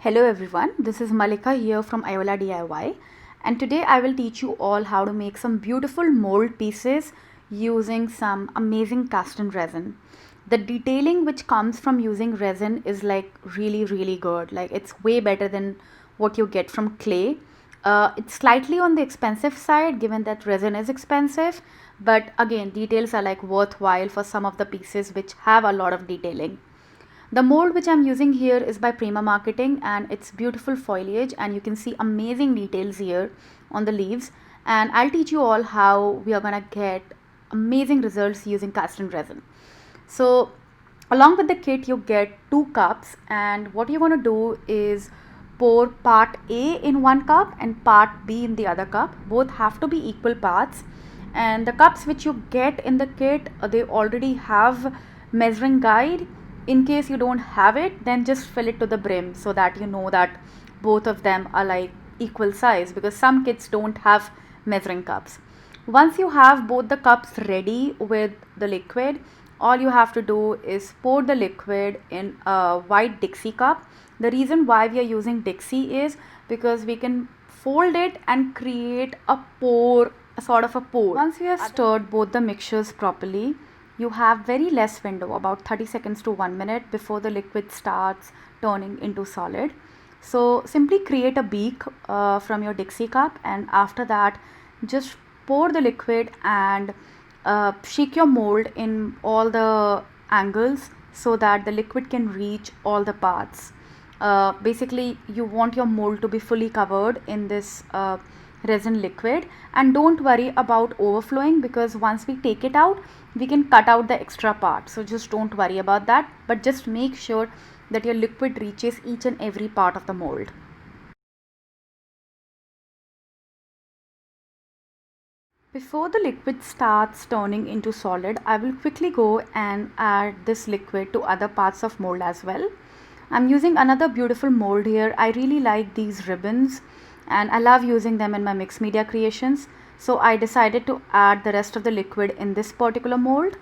Hello everyone, this is Malika here from Iola DIY, and today I will teach you all how to make some beautiful mold pieces using some amazing cast and resin. The detailing which comes from using resin is like really good. Like it's way better than what you get from clay. It's slightly on the expensive side given that resin is expensive, but again details are like worthwhile for some of the pieces which have a lot of detailing. The mold which I'm using here is by Prima Marketing, and it's beautiful foliage, and you can see amazing details here on the leaves, and I'll teach you all how we are gonna get amazing results using cast and resin. So along with the kit you get 2 cups, and what you're going to do is pour part A in one cup and part B in the other cup. Both have to be equal parts, and the cups which you get in the kit, they already have measuring guide. In case you don't have it, then just fill it to the brim so that you know that both of them are like equal size, because some kits don't have measuring cups. Once you have both the cups ready with the liquid, all you have to do is pour the liquid in a white Dixie cup. The reason why we are using Dixie is because we can fold it and create a pour, a sort of a pour. Once we have stirred both the mixtures properly, you have very less window, about 30 seconds to 1 minute, before the liquid starts turning into solid. So simply create a beak from your Dixie cup, and after that just pour the liquid and shake your mold in all the angles so that the liquid can reach all the parts. Basically you want your mold to be fully covered in this resin liquid, and don't worry about overflowing, because once we take it out we can cut out the extra part, so just don't worry about that, but just make sure that your liquid reaches each and every part of the mold. Before the liquid starts turning into solid, I will quickly go and add this liquid to other parts of mold as well. I'm using another beautiful mold here. I really like these ribbons and I love using them in my mixed media creations. So I decided to add the rest of the liquid in this particular mold.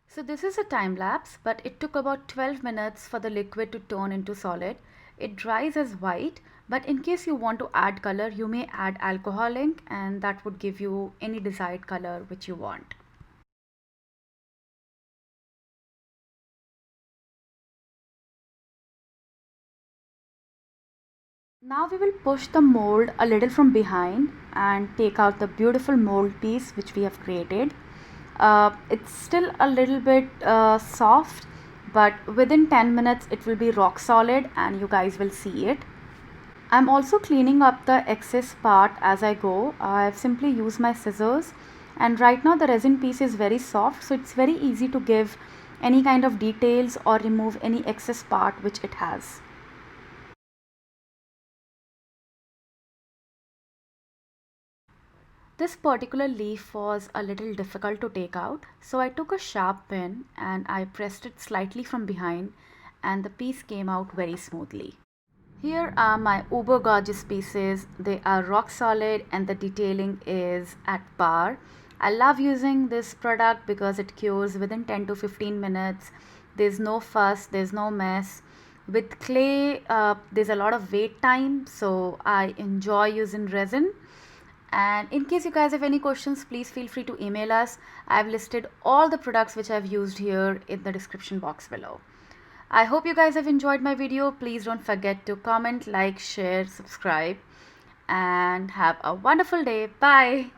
So this is a time lapse, but it took about 12 minutes for the liquid to turn into solid. It dries as white, but in case you want to add color, you may add alcohol ink, and that would give you any desired color which you want. Now we will push the mold a little from behind and take out the beautiful mold piece which we have created. It's still a little bit soft, but within 10 minutes it will be rock solid and you guys will see it. I'm also cleaning up the excess part as I go. I've simply used my scissors, and right now the resin piece is very soft, so it's very easy to give any kind of details or remove any excess part which it has. This particular leaf was a little difficult to take out, so I took a sharp pin and I pressed it slightly from behind, and the piece came out very smoothly. Here are my uber gorgeous pieces. They are rock solid and the detailing is at par. I love using this product because it cures within 10 to 15 minutes. There's no fuss, there's no mess. With clay, there's a lot of wait time, so I enjoy using resin. And in case you guys have any questions, please feel free to email us. I've listed all the products which I've used here in the description box below. I hope you guys have enjoyed my video. Please don't forget to comment, like, share, subscribe, and have a wonderful day. Bye.